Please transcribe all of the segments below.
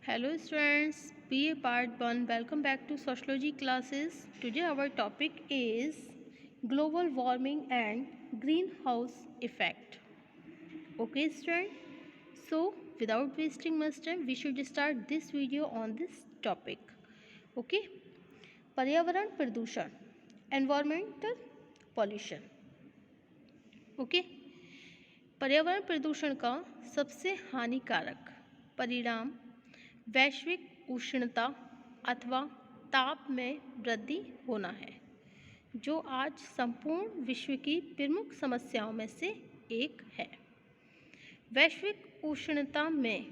Hello students, BA Part 1, welcome back to Sociology classes. Today our topic is global warming and greenhouse effect. Okay student, so without wasting much time we should start this video on this topic. Okay, पर्यावरण प्रदूषण, environmental pollution. Okay, पर्यावरण प्रदूषण का सबसे हानिकारक परिणाम वैश्विक उष्णता अथवा ताप में वृद्धि होना है, जो आज संपूर्ण विश्व की प्रमुख समस्याओं में से एक है. वैश्विक उष्णता में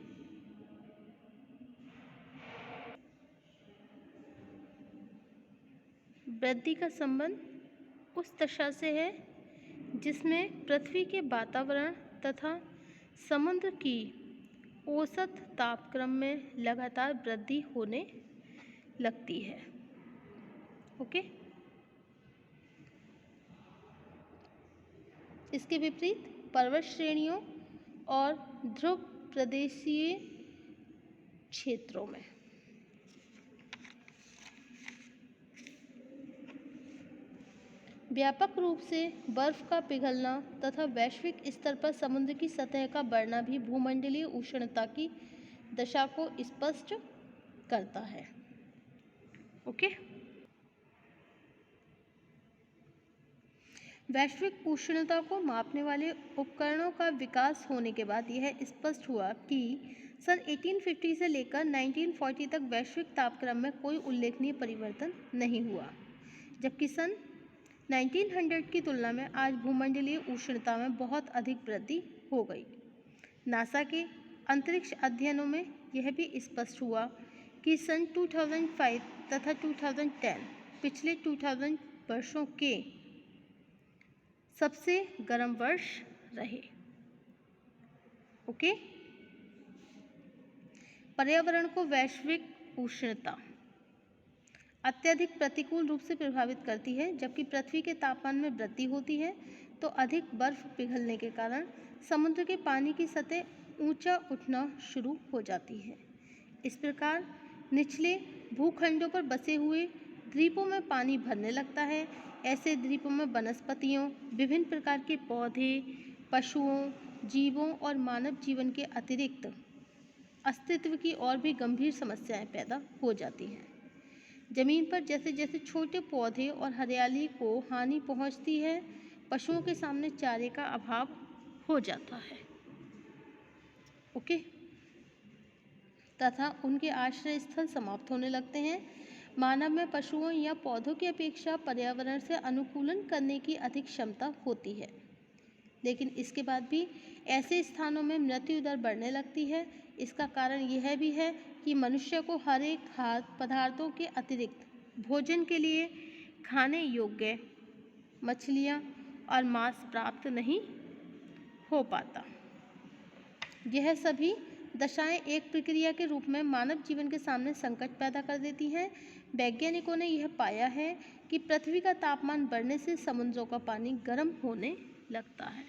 वृद्धि का संबंध उस दशा से है जिसमें पृथ्वी के वातावरण तथा समुद्र की औसत तापक्रम में लगातार वृद्धि होने लगती है. ओके, इसके विपरीत पर्वत श्रेणियों और ध्रुव प्रदेशीय क्षेत्रों में व्यापक रूप से बर्फ का पिघलना तथा वैश्विक स्तर पर समुद्र की सतह का बढ़ना भी भूमंडलीय उष्णता की दशा को स्पष्ट करता है. ओके, वैश्विक उष्णता को मापने वाले उपकरणों का विकास होने के बाद यह स्पष्ट हुआ कि सन 1850 से लेकर 1940 तक वैश्विक तापक्रम में कोई उल्लेखनीय परिवर्तन नहीं हुआ, जबकि सन 1900 की तुलना में आज भूमंडलीय उष्णता में बहुत अधिक वृद्धि हो गई. नासा के अंतरिक्ष अध्ययनों में यह भी स्पष्ट हुआ कि सन 2005 तथा 2010 पिछले 2000 वर्षों के सबसे गर्म वर्ष रहे. ओके, पर्यावरण को वैश्विक उष्णता अत्यधिक प्रतिकूल रूप से प्रभावित करती है. जबकि पृथ्वी के तापमान में वृद्धि होती है तो अधिक बर्फ पिघलने के कारण समुद्र के पानी की सतह ऊंचा उठना शुरू हो जाती है. इस प्रकार निचले भूखंडों पर बसे हुए द्वीपों में पानी भरने लगता है. ऐसे द्वीपों में वनस्पतियों, विभिन्न प्रकार के पौधे, पशुओं, जीवों और मानव जीवन के अतिरिक्त अस्तित्व की और भी गंभीर समस्याएं पैदा हो जाती हैं. जमीन पर जैसे जैसे छोटे पौधे और हरियाली को हानि पहुंचती है, पशुओं के सामने चारे का अभाव हो जाता है. ओके, तथा उनके आश्रय स्थल समाप्त होने लगते हैं. मानव में पशुओं या पौधों की अपेक्षा पर्यावरण से अनुकूलन करने की अधिक क्षमता होती है, लेकिन इसके बाद भी ऐसे स्थानों में मृत्यु दर बढ़ने लगती है. इसका कारण यह भी है कि मनुष्य को हर एक खाद्य पदार्थों के अतिरिक्त भोजन के लिए खाने योग्य मछलियाँ और मांस प्राप्त नहीं हो पाता. यह सभी दशाएं एक प्रक्रिया के रूप में मानव जीवन के सामने संकट पैदा कर देती हैं. वैज्ञानिकों ने यह पाया है कि पृथ्वी का तापमान बढ़ने से समुद्रों का पानी गर्म होने लगता है.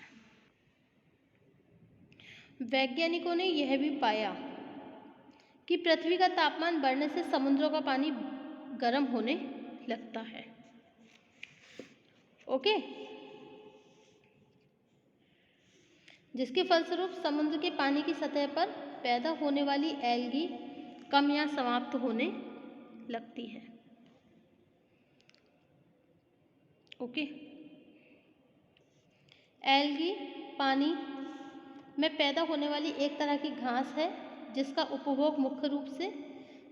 वैज्ञानिकों ने यह भी पाया कि पृथ्वी का तापमान बढ़ने से समुद्रों का पानी गर्म होने लगता है. ओके, जिसके फलस्वरूप समुद्र के पानी की सतह पर पैदा होने वाली एल्गी कम या समाप्त होने लगती है. ओके, एल्गी पानी में पैदा होने वाली एक तरह की घास है जिसका उपभोग मुख्य रूप से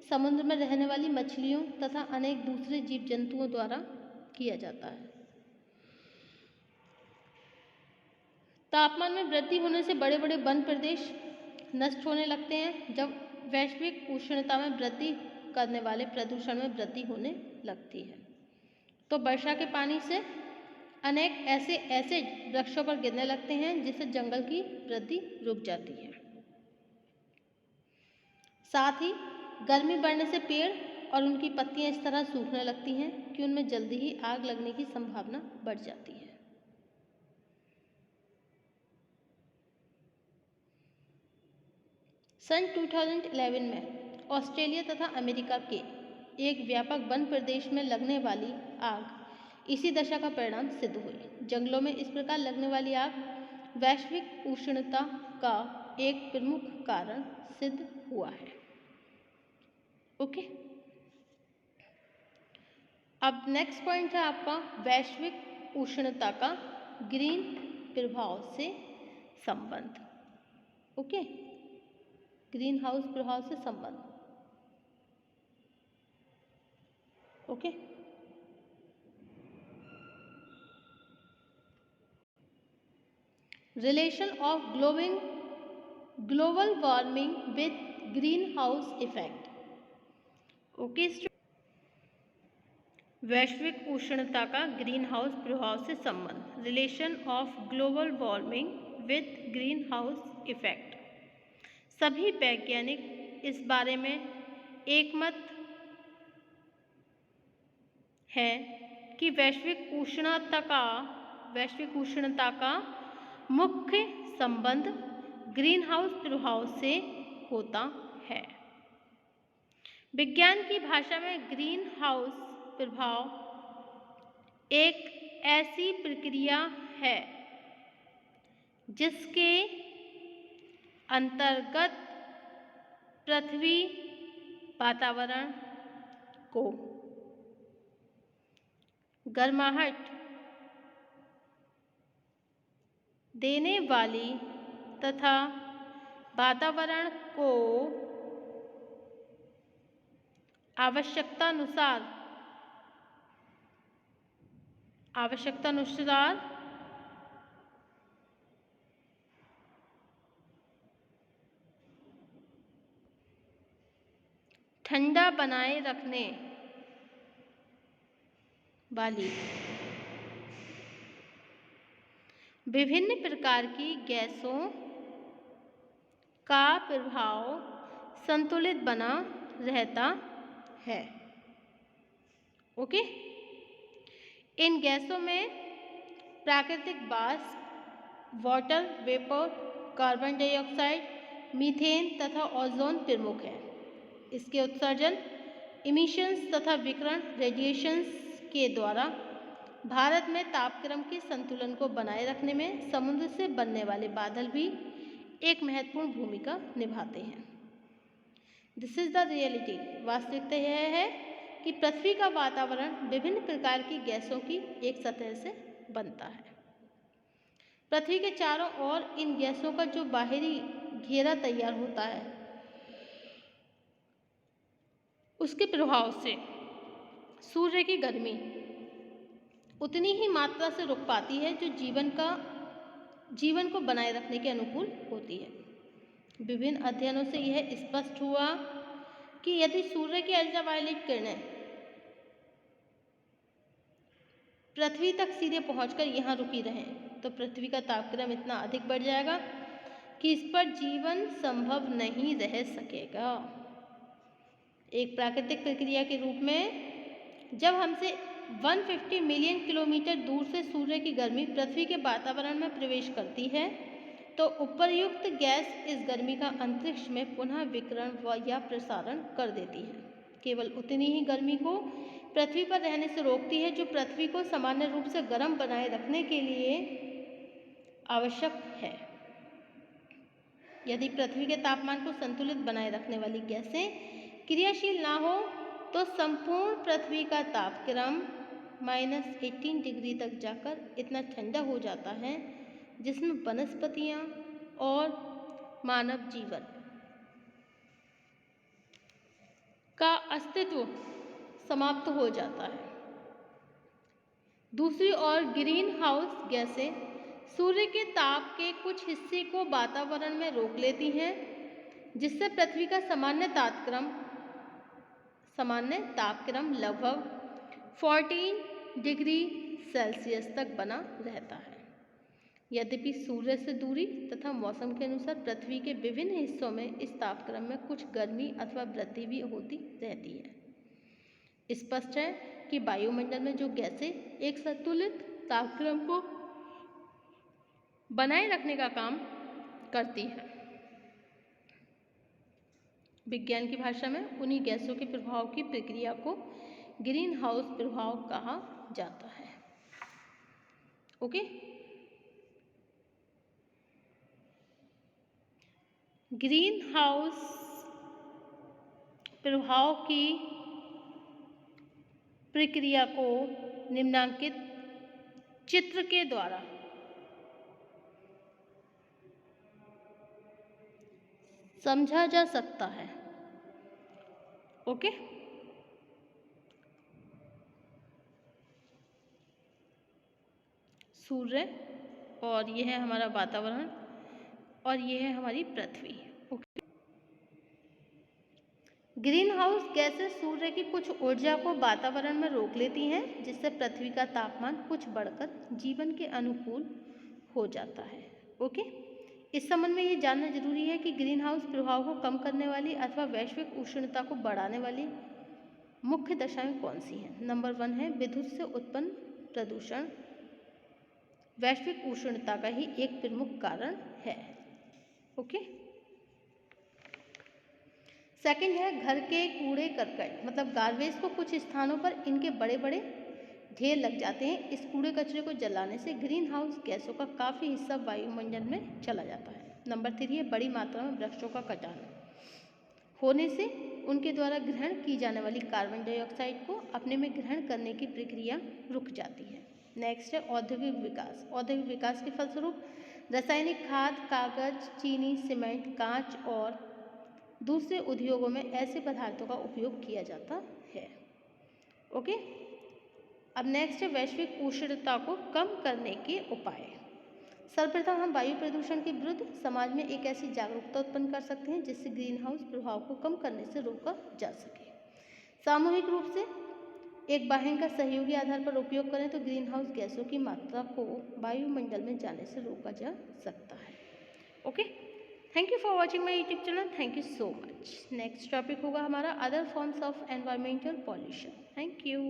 समुद्र में रहने वाली मछलियों तथा अनेक दूसरे जीव जंतुओं द्वारा किया जाता है. तापमान में वृद्धि होने से बड़े बड़े वन प्रदेश नष्ट होने लगते हैं. जब वैश्विक उष्णता में वृद्धि करने वाले प्रदूषण में वृद्धि होने लगती है तो वर्षा के पानी से अनेक ऐसे एसिड वृक्षों पर गिरने लगते हैं जिससे जंगल की वृद्धि रुक जाती है. साथ ही गर्मी बढ़ने से पेड़ और उनकी पत्तियां इस तरह सूखने लगती हैं कि उनमें जल्दी ही आग लगने की संभावना बढ़ जाती है. सन 2011 में ऑस्ट्रेलिया तथा अमेरिका के एक व्यापक वन प्रदेश में लगने वाली आग इसी दशा का परिणाम सिद्ध हुई। जंगलों में इस प्रकार लगने वाली आग वैश्विक उष्णता का एक प्रमुख कारण सिद्ध हुआ है। ओके, अब नेक्स्ट पॉइंट है आपका वैश्विक उष्णता का ग्रीन प्रभाव से संबंध। ओके, ग्रीन हाउस प्रभाव से संबंध। Okay, relation of global warming with green house effect. Okay, वैश्विक उष्णता का ग्रीन हाउस प्रभाव से संबंध। Relation of global warming with green house effect. सभी वैज्ञानिक इस बारे में एकमत है कि वैश्विक उष्णता का मुख्य संबंध ग्रीन हाउस प्रभाव से होता है। विज्ञान की भाषा में ग्रीन हाउस प्रभाव एक ऐसी प्रक्रिया है जिसके अंतर्गत पृथ्वी वातावरण को गर्माहट देने वाली तथा वातावरण को आवश्यकतानुसार ठंडा बनाए रखने वाली विभिन्न प्रकार की गैसों का प्रभाव संतुलित बना रहता है। ओके, इन गैसों में प्राकृतिक वाष्प, water vapour, carbon dioxide, methane तथा ओजोन प्रमुख है। इसके उत्सर्जन, इमिशंस तथा विकिरण रेडिएशंस के द्वारा भारत में तापक्रम के संतुलन को बनाए रखने में समुद्र से बनने वाले बादल भी एक महत्वपूर्ण भूमिका निभाते हैं। This is the reality. वास्तविकता यह है कि पृथ्वी का वातावरण विभिन्न प्रकार की गैसों की एक सतह से बनता है। पृथ्वी के चारों ओर इन गैसों का जो बाहरी घेरा तैयार होता है उसके प्रभाव से सूर्य की गर्मी उतनी ही मात्रा से रुक पाती है जो जीवन को बनाए रखने के अनुकूल होती है। विभिन्न अध्ययनों से यह स्पष्ट हुआ कि यदि सूर्य की अल्ट्रावायलेट किरणें पृथ्वी तक सीधे पहुंचकर यहाँ रुकी रहें तो पृथ्वी का तापक्रम इतना अधिक बढ़ जाएगा कि इस पर जीवन संभव नहीं रह सकेगा। एक प्राकृतिक प्रक्रिया के रूप में जब हमसे 150 मिलियन किलोमीटर दूर से सूर्य की गर्मी पृथ्वी के वातावरण में प्रवेश करती है तो उपर्युक्त गैस इस गर्मी का अंतरिक्ष में पुनः विकिरण या प्रसारण कर देती है। केवल उतनी ही गर्मी को पृथ्वी पर रहने से रोकती है जो पृथ्वी को सामान्य रूप से गर्म बनाए रखने के लिए आवश्यक है। यदि पृथ्वी के तापमान को संतुलित बनाए रखने वाली गैसें क्रियाशील ना हो तो संपूर्ण पृथ्वी का तापक्रम -18 डिग्री तक जाकर इतना ठंडा हो जाता है जिसमें वनस्पतियां और मानव जीवन का अस्तित्व समाप्त हो जाता है। दूसरी ओर ग्रीन हाउस गैसें सूर्य के ताप के कुछ हिस्से को वातावरण में रोक लेती हैं जिससे पृथ्वी का सामान्य तापक्रम लगभग 14 डिग्री सेल्सियस तक बना रहता है। यद्यपि सूर्य से दूरी तथा मौसम के अनुसार पृथ्वी के विभिन्न हिस्सों में इस तापक्रम में कुछ गर्मी अथवा वृद्धि भी होती रहती है। स्पष्ट है कि वायुमंडल में जो गैसें एक संतुलित तापक्रम को बनाए रखने का काम करती है विज्ञान की भाषा में उन्हीं गैसों के प्रभाव की प्रक्रिया को ग्रीन हाउस प्रभाव कहा जाता है। ओके, ग्रीन हाउस प्रभाव की प्रक्रिया को निम्नांकित चित्र के द्वारा समझा जा सकता है। ओके, सूर्य और यह है हमारा वातावरण और यह है हमारी पृथ्वी। ओके, ग्रीन हाउस गैसें सूर्य की कुछ ऊर्जा को वातावरण में रोक लेती हैं, जिससे पृथ्वी का तापमान कुछ बढ़कर जीवन के अनुकूल हो जाता है। ओके, इस संबंध में ये जानना जरूरी है कि ग्रीन हाउस प्रभाव को कम करने वाली अथवा वैश्विक उष्णता को बढ़ाने वाली मुख्य दशाएं कौन सी हैं। नंबर 1 है विद्युत से उत्पन्न प्रदूषण, वैश्विक उष्णता का ही एक प्रमुख कारण है। ओके, सेकंड है घर के कूड़े करकट, मतलब गार्बेज को कुछ स्थानों पर इनके बड़े बड़े ढेर लग जाते हैं। इस कूड़े कचरे को जलाने से ग्रीन हाउस गैसों का काफ़ी हिस्सा वायुमंडल में चला जाता है। नंबर 3 है बड़ी मात्रा में वृक्षों का कटान होने से उनके द्वारा ग्रहण की जाने वाली कार्बन डाइऑक्साइड को अपने में ग्रहण करने की प्रक्रिया रुक जाती है। नेक्स्ट है औद्योगिक विकास। औद्योगिक विकास के फलस्वरूप रासायनिक खाद, कागज, चीनी, सीमेंट, कांच और दूसरे उद्योगों में ऐसे पदार्थों का उपयोग किया जाता है। ओके, अब नेक्स्ट है वैश्विक उष्णता को कम करने के उपाय। सर्वप्रथम हम वायु प्रदूषण के विरुद्ध समाज में एक ऐसी जागरूकता उत्पन्न कर सकते हैं जिससे ग्रीन हाउस प्रभाव को कम करने से रोका जा सके। सामूहिक रूप से एक वाहन का सहयोगी आधार पर उपयोग करें तो ग्रीन हाउस गैसों की मात्रा को वायुमंडल में जाने से रोका जा सकता है। Okay, thank you for watching my YouTube channel. Thank you so much. Next topic होगा हमारा other forms of environmental pollution. Thank you.